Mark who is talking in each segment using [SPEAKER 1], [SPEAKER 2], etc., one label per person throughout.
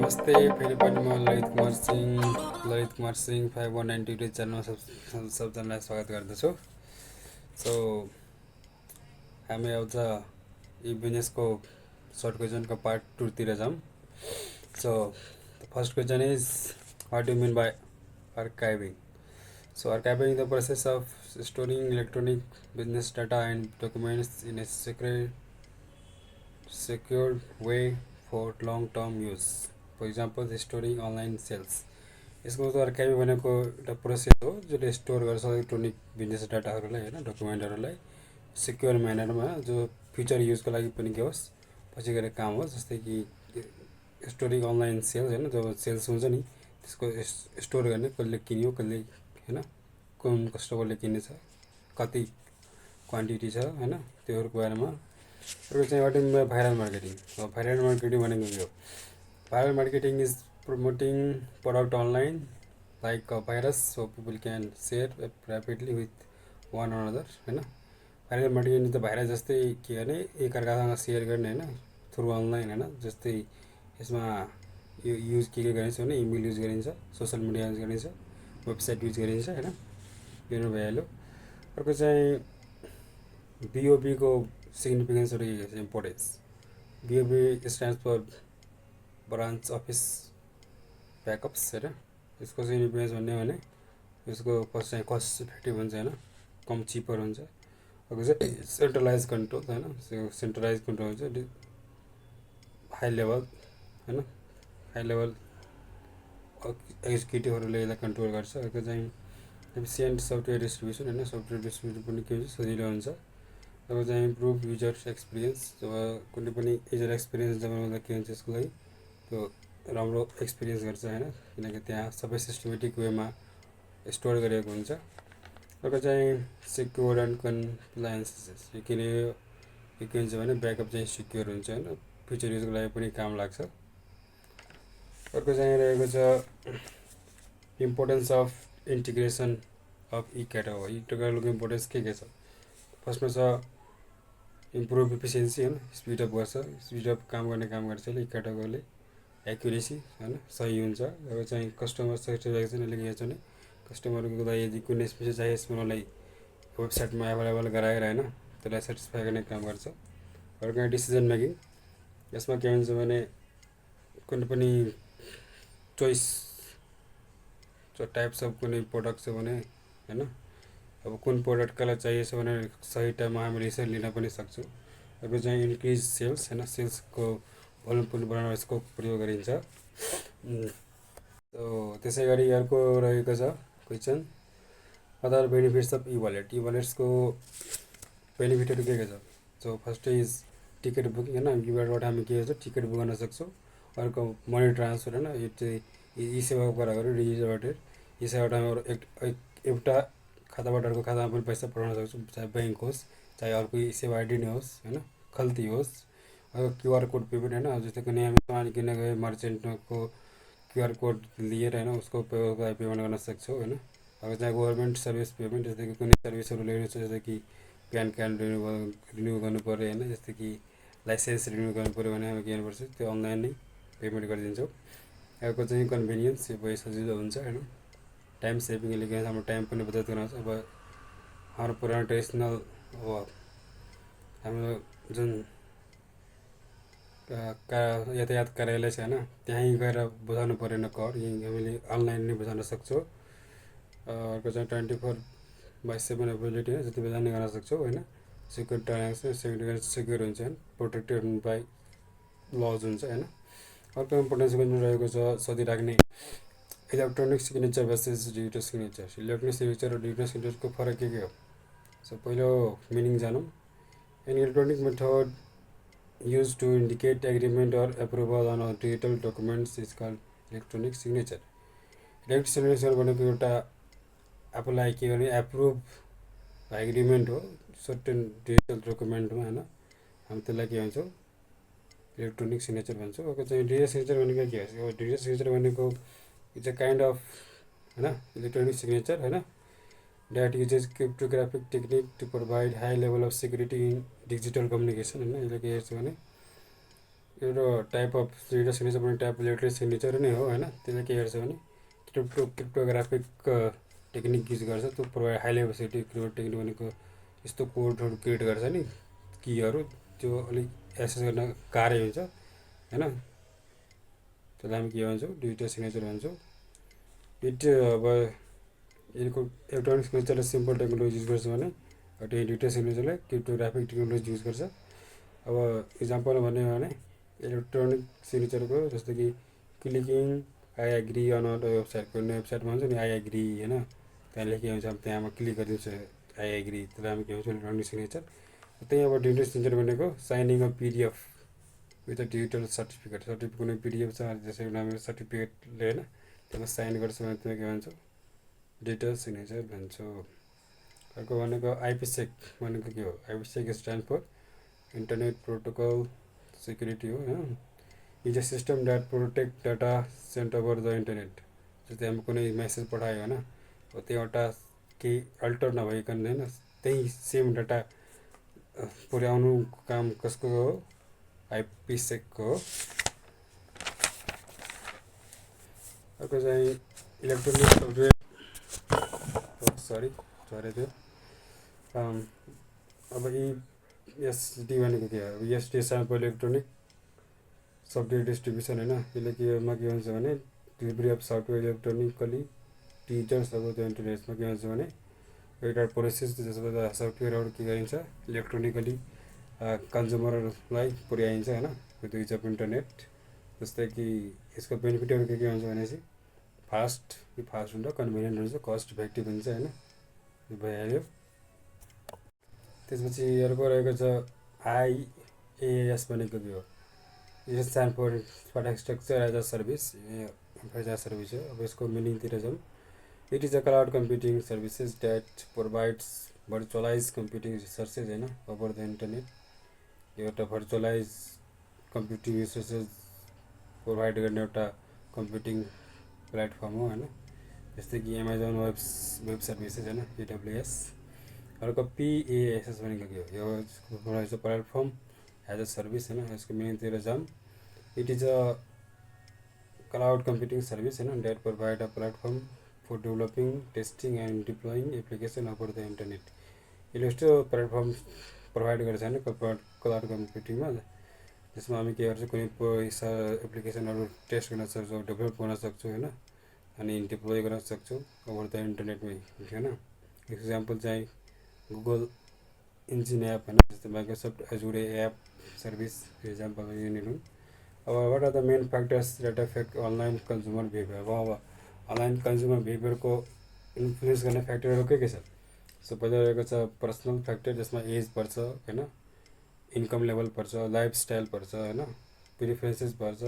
[SPEAKER 1] नमस्ते फेरि पनि म ललित कुमार सिंह 5192 युट्युब च्यानलमा सबजनालाई स्वागत गर्दछु। सो हामी आज यी बिजनेसको सर्ट क्वेसनको पार्ट 2 तिर जाऊँ। So the first question is what do you mean by archiving? So archiving is the process of storing electronic business data and documents in a secured way for long-term use. For example, storing online sales. यसको तो archive भनेको एउटा process हो जसले store गर्छ electronic business डाटाहरूलाई होइन, डकुमेन्टहरूलाई secure म्यानरमा जो future युजको लागि पनि के होस् पछि गएर काम होस्। जस्तै कि स्टोरिङ अनलाइन सेल्स होइन, जब सेल्स हुन्छ नि त्यसको स्टोर गर्ने, कसले किन्यो कसले होइन, कुन कस्टमरले किनेछ, कति क्वान्टिटी छ होइन, त्योहरूको बारेमा। अर्को चाहिँ what is viral marketing. Viral marketing भनेको के हो? Viral marketing is promoting product online like a virus so people can share rapidly with one another होइन। भाइरल मार्केटिङ त भाइरस जस्तै के भने एकअर्कासँग सेयर गर्ने होइन, थ्रु अनलाइन होइन। जस्तै यसमा यो युज के गरिन्छ भने इमेल युज गरिन्छ, सोसियल मिडिया युज गरिन्छ, वेबसाइट युज गरिन्छ होइन, यो भइहाल्यो। अर्को चाहिँ बिओबीको सिग्निफिकेन्सहरू के छ, importance. BOB stands for branch office backups होइन। यसको सिग्निफिकेन्स भन्ने भने यसको फर्स्ट चाहिँ कस्ट इफेक्टिभ हुन्छ होइन, कम चिपर हुन्छ। अर्को चाहिँ सेन्ट्रलाइज कन्ट्रोल होइन, सेन्ट्रलाइज कन्ट्रोल हुन्छ, हाई लेभल होइन, हाई लेभल एक्जिक्युटिभहरूले यसलाई कन्ट्रोल गर्छ। अर्को चाहिँ एफिसियन्ट सफ्टवेयर डिस्ट्रिब्युसन होइन, सफ्टवेयर डिस्ट्रिब्युसन पनि के हुन्छ सजिलो हुन्छ। अर्को चाहिँ इम्प्रुभ युजर एक्सपिरियन्स। जब कुनै पनि युजर एक्सपिरियन्स जब मतलब के हुन्छ यसको लागि त्यो राम्रो एक्सपिरियन्स गर्छ होइन, किनकि त्यहाँ सबै सिस्टमेटिक वेमा स्टोर गरिएको हुन्छ। अर्को चाहिँ सिक्योर एन्ड कम्प्लायन्स। यो के हुन्छ भने ब्याकअप चाहिँ सिक्योर हुन्छ होइन, फ्युचर युजको लागि पनि काम लाग्छ। अर्को चाहिँ रहेको छ importance of integration of E category. E क्याटागोरीको इम्पोर्टेन्स के छ? फर्स्टमा छ इम्प्रुभ इफिसियन्सी होइन, स्पिडअप गर्छ, स्पिडअप काम गर्छ ई क्याटागोरीले। एक्युरेसी होइन, सही हुन्छ। अब चाहिँ कस्टमर सेटिस्फ्याक्सन यसले के छ भने कस्टमरको लागि यदि कुनै स्पेसिस चाहिए उनीहरूलाई वेबसाइटमा एभाइलेबल गराएर होइन त्यसलाई सेटिस्फाई गर्ने काम गर्छ। अर्को डिसिजन मेकिङ। यसमा के हुन्छ भने कुनै पनि चोइस टाइप्स अफ कुनै प्रडक्ट छ भने होइन, अब कुन प्रडक्ट कसलाई चाहिएछ भने सही टाइममा हामीले यसरी लिन पनि सक्छौँ। अर्को चाहिँ इन्क्रिज सेल्स होइन, सेल्सको भोल्युम पनि बढाउन यसको प्रयोग गरिन्छ। त्यसै गरी अर्को रहेको छ question other benefits of E wallet. E वालेट्सको बेनिफिटहरू के छ? So first is ticket booking होइन, ई वालेटबाट हामी के गर्छौँ टिकट बुक गर्न सक्छौँ। अर्को मनी ट्रान्सफर होइन, यो चाहिँ यी सेवाको कुरा गऱ्यो डिजिटल यी सेवाबाट हामी एउटा खाताबाट अर्को खातामा पनि पैसा पठाउन सक्छौँ, चाहे ब्याङ्क होस् चाहे अर्को सेवा आइडी नै होस् होइन, खल्ती होस्। अर्को क्युआर कोड पेमेन्ट होइन, जस्तै कुनै हामी सामान किन्न गए मर्चेन्टको क्युआर कोड लिएर होइन उसको पेमेन्ट गर्न सक्छौँ होइन। अब चाहिँ गभर्मेन्ट सर्भिस पेमेन्ट, जस्तै कि कुनै सर्भिसहरू लिनु छ, जस्तै कि प्यान कार्ड रिन्यू गर्नु पऱ्यो होइन, जस्तै कि लाइसेन्स रिन्यू गर्नु पऱ्यो भने हामी के गर्नुपर्छ त्यो अनलाइन नै पेमेन्ट गरिदिन्छौँ। अर्को चाहिँ कन्भिनियन्स, यो भयो सजिलो हुन्छ होइन, टाइम सेभिङले के हाम्रो टाइम पनि बचत गराउँछ। अब हाम्रो पुरानो ट्रेडिसनल अब हाम्रो जुन यातायात कार्यालय छ होइन त्यहीँ गएर बुझाउनु परेन कर, यहीँ हामीले अनलाइन नै बुझाउन सक्छौँ। अर्को चाहिँ 24/7 एभाइलेबिलिटी है, जति बेला नै गर्न सक्छौँ होइन। सिक्योर ट्रान्जेक्सन सिक्योर हुन्छ होइन, प्रोटेक्टेड बाई लज हुन्छ होइन। अर्को इम्पोर्टेन्स पनि रहेको छ सधैँ राख्ने electronic signature versus digital signature. Electronic signature र डिजिटल सिग्नेचरको फरक के हो? सो पहिलो मिनिङ जानौँ। An electronic method used to indicate agreement or approval on a digital documents is called electronic signature. Electronic signature भनेको एउटा आफूलाई के गर्ने एप्रुभ एग्रिमेन्ट हो सर्टेन डिजिटल डकुमेन्टमा होइन, हामी त्यसलाई के भन्छौँ इलेक्ट्रोनिक सिग्नेचर भन्छौँ। अर्को चाहिँ डिजिटल सिग्नेचर भनेको के हो? डिजिटल सिग्नेचर भनेको इट्स अ काइन्ड अफ होइन इलेक्ट्रोनिक सिग्नेचर होइन, that uses cryptographic technique to provide high level of security in digital communication होइन। यसले के गर्छ भने एउटा टाइप अफ डिजिटल सिग्नेचर पनि टाइप इलेक्ट्रोनिक सिग्नेचर नै हो होइन। त्यसले के गर्छ भने क्रिप्टोग्राफिक टेक्निक युज गर्छ। त्यो provide high level security technique भनेको यस्तो कोडहरू क्रिएट गर्छ नि कीहरू, त्यो अलिक एक्सेस गर्न गाह्रै हुन्छ होइन। त्यसलाई हामी के भन्छौँ, डिजिटल सिग्नेचर भन्छौँ। अब यसको इलेक्ट्रोनिक सिग्नेचरले सिम्पल टेक्नोलोजी युज गर्छ भने डिजिटल सिग्नेचरले क्रिप्टोग्राफिक टेक्नोलोजी युज गर्छ। अब इक्जाम्पल भन्यो भने इलेक्ट्रोनिक सिग्नेचरको जस्तो कि clicking I agree on website, कुनै वेबसाइटमा हुन्छ नि आई एग्री होइन, त्यहाँ लेखेको हुन्छ, त्यहाँमा क्लिक गरिदिन्छ आई एग्री, त्यसलाई हामी के भन्छौँ इलेक्ट्रोनिक सिग्नेचर। त्यही अब डिजिटल सिग्नेचर भनेको shining a PDF with a digital certificate कुनै पिडिएफ छ त्यसरी नामको सर्टिफिकेटले होइन, त्यसमा साइन गर्छ भने त्यसमा के भन्छौँ डिजिटल सिग्नेचर भन्छौँ। अर्को भनेको आइपिसेक भनेको के हो, IPsec stand for internet protocol security हो होइन। Is a system that protect data sent over the internet. जस्तै हामी कुनै मेसेज पठायो होइन, त्योबाट केही अल्टर नभइकन होइन त्यही सेम डाटा पुर्याउनु काम कसको हो, आइपिसेकको हो। अर्को चाहिँ इलेक्ट्रोनिक सफ्टवेयर झरे थियो। अब ESD भनेको के हो, ESD stand for electronic software distribution होइन। यसले केमा के भन्छ भने डेलिभरी अफ सफ्टवेयर इलेक्ट्रोनिकली टिजर्स अब त्यो इन्टरनेटमा के भन्छ भने एउटा प्रोसेस जसबाट सफ्टवेयरहरू के गरिन्छ इलेक्ट्रोनिकली कन्ज्युमरलाई पुर्याइन्छ होइन विथ युज अफ इन्टरनेट। जस्तै कि यसको बेनिफिटहरू के हुन्छ भनेपछि फास्ट हुन्छ, कन्भिनियन्ट हुन्छ, कस्ट इफेक्टिभ हुन्छ होइन, यो भइहाल्यो। त्यसपछि अर्को रहेको छ IaaS भनेको के हो, यो stand for infrastructure as a service, as a service हो। अब यसको मिनिङतिर जाउँ, it is a cloud computing services that provides virtualize computing resources होइन ओभर द इन्टरनेट। यो एउटा भर्चुअलाइज कम्प्युटिङ रिसोर्सेस प्रोभाइड गर्ने एउटा कम्प्युटिङ प्लेटफर्म हो होइन। जस्तै कि एमाजोन वेब सर्भिसेस होइन, AWS। अर्को PaaS भनेको के हो, यो रहेछ प्लेटफर्म एज अ सर्भिस होइन। यसको मिनिङतिर जाउँ, it is a cloud computing service होइन that provide a platform for developing, testing and deploying application over the internet. यसले यस्तो प्लेटफर्म प्रोभाइड गर्छ होइन क्लाउड कम्प्युटिङमा, जसमा हामी के गर्छौँ कुनै एप्लिकेसनहरू टेस्ट गर्न सक्छौँ, डेभलप गर्न सक्छौँ होइन, अनि डिप्लोय गर्न सक्छौँ ओभर द इन्टरनेटमै होइन। इक्जाम्पल चाहिँ गुगल इन्जिन एप होइन, जस्तै Microsoft Azure app service example यिनीहरू। अब what are the main factors that affect online consumer behaviour. अब अनलाइन कन्ज्युमर बिहेभियरको इन्फ्लुएन्स गर्ने फ्याक्टरहरू के छ। सो पहिला रहेको छ पर्सनल फ्याक्टर, जसमा एज पर्छ होइन, इन्कम लेभल पर्छ, लाइफस्टाइल पर्छ होइन, प्रिफरेन्सेस पर्छ।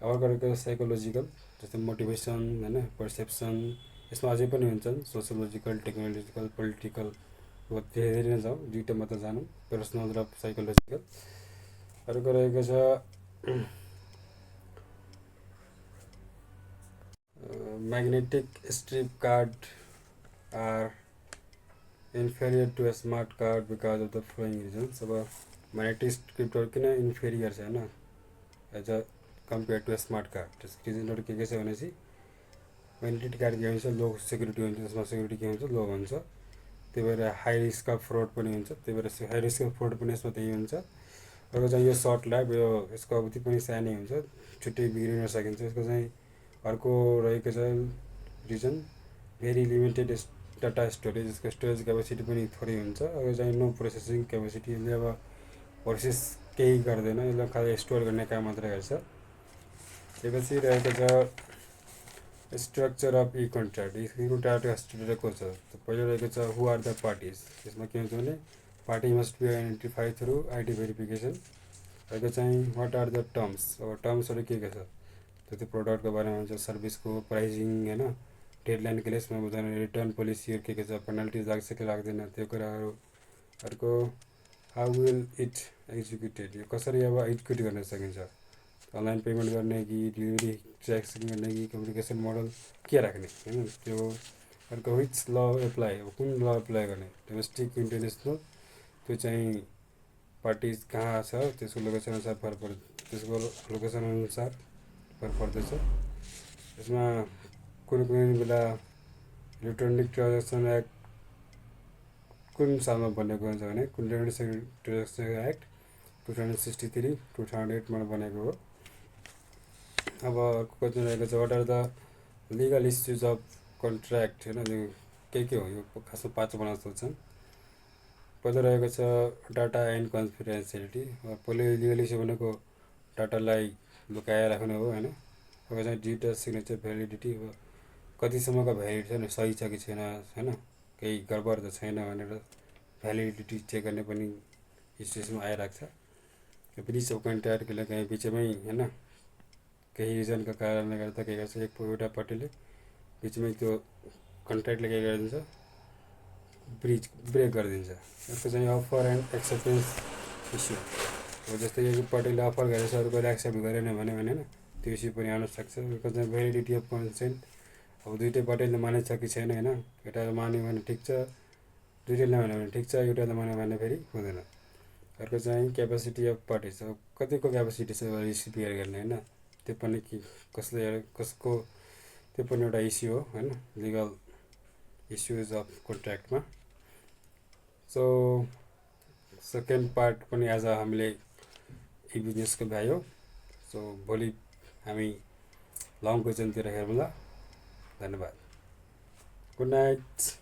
[SPEAKER 1] अब गरेको साइकोलोजिकल, जस्तै मोटिभेसन होइन, पर्सेप्सन, यसमा अझै पनि हुन्छन् सोसियोलोजिकल, टेक्नोलोजिकल, पोलिटिकल, अब धेरै नै जाउँ, दुईवटा मात्र जानौँ, पर्सनल र साइकोलोजिकल। अर्को रहेको छ magnetic strip card are inferior to a smart card because of the following reasons. अब म्याग्नेटिक स्ट्रिपहरू किन इन्फेरियर छ होइन as a compare to a smart card, त्यसको रिजनहरू के छ भनेपछि म्याग्नेटिक कार्ड के हुन्छ लो सेक्युरिटी हुन्छ, त्यसमा सेक्युरिटी के हुन्छ लो हुन्छ, त्यही भएर हाई रिस्क अफ फ्रड पनि हुन्छ, त्यही भएर हाई रिस्क अफ फ्रड पनि यसमा त्यही हुन्छ। अर्को चाहिँ यो सर्ट लाइफ, यो यसको अवधि पनि सानै हुन्छ, छुट्टै बिग्रिन सकिन्छ। यसको चाहिँ अर्को रहेको छ reason very limited data storage, यसको स्टोरेज क्यापेसिटी पनि थोरै हुन्छ। अर्को चाहिँ नो प्रोसेसिङ क्यापेसिटी, यसले अब प्रोसेस केही गर्दैन, यसलाई खालि स्टोर गर्ने काम मात्रै गर्छ। त्यसपछि रहेको छ structure of E contract. E कन्ट्र्याक्टको स्ट्रक्चर को छ, पहिलो रहेको छ हु आर द पार्टिज, यसमा के हुन्छ भने party must be identify through ID verification. अर्को चाहिँ वाट आर द टर्म्स, अब टर्म्सहरू के छ, त्यो प्रोडक्टको बारेमा हुन्छ, सर्भिसको प्राइसिङ होइन, डेडलाइन के यसमा बुझाउने, रिटर्न पोलिसीहरू के छ, पेनल्टी लाग्छ कि लाग्दैन त्यो कुराहरू। अर्को हाउ विल इट एक्जिक्युटेड, यो कसरी अब एक्जिक्युट गर्न सकिन्छ, अनलाइन पेमेन्ट गर्ने कि डेलिभरी ट्र्याक्स गर्ने कि कम्युनिकेसन मोडल के राख्ने होइन त्यो। अर्को विच ल एप्लाई, अब कुन ल एप्लाई गर्ने, डोमेस्टिक इन्टरनेसनल, त्यो चाहिँ पार्टी कहाँ छ त्यसको लोकेसन अनुसार फरक पर्छ, त्यसको लोकेसन अनुसार फरक पर्दछ। यसमा कुनै कुनै बेला इलेक्ट्रोनिक ट्रान्जेक्सन एक्ट कुन सालमा बनेको हुन्छ भने इलेक्ट्रोनिक ट्रान्जेक्सन एक्ट 2063 2008मा बनेको हो। अब क्वेसन रहेको छ what are the legal issues of contract होइन, के हो यो खासमा 5 बनाउँछ छन्। पहिलो रहेको छ डाटा एन्ड कन्फिडेन्सियलिटी। पहिलो लिगल इस्यु भनेको डाटालाई लुकाएर राख्नु हो होइन। अब चाहिँ डिजिटल सिग्नेचर भ्यालिडिटी, अब कतिसम्मको भ्यालिडिटी छ नि, सही छ कि छैन होइन, केही गडबड त छैन भनेर भ्यालिडिटी चेक गर्ने पनि इस्युसमा आइरहेको छ। ब्रिच अफ कन्ट्र्याक्ट कहिले काहीँ बिचमै होइन केही रिजनको कारणले गर्दा के गर्छ एउटा पार्टीले बिचमै त्यो कन्ट्र्याक्टले के गरिदिन्छ ब्रेक गरिदिन्छ। अर्को चाहिँ अफर एन्ड एक्सेप्टेन्स इस्यु। अब जस्तै एक पार्टीले अफर गरेर अरू कहिले एक्सेप्ट गरेन भने होइन त्यो इस्यु पनि आउन सक्छ। अर्को चाहिँ भ्यालिडिटी अफ कन्सेन्ट। अब दुइटै पार्टीले मानेछ कि छैन होइन, एउटा मान्यो भने ठिक छ, दुइटैले मान्यो भने ठिक छ, एउटाले मान्यो भने फेरि हुँदैन। अर्को चाहिँ क्यापासिटी अफ पार्टिज। अब कतिको क्यापासिटी छ रिसिपियर गर्ने होइन, त्यो पनि कसको त्यो पनि एउटा इस्यु हो होइन, लिगल इस्युज अफ कन्ट्र्याक्टमा। सो सेकेन्ड पार्ट पनि आज हामीले ई बिजनेसको भ्यायो। सो भोलि हामी लङ क्वेसनतिर हेरौँला। धन्यवाद, गुड नाइट।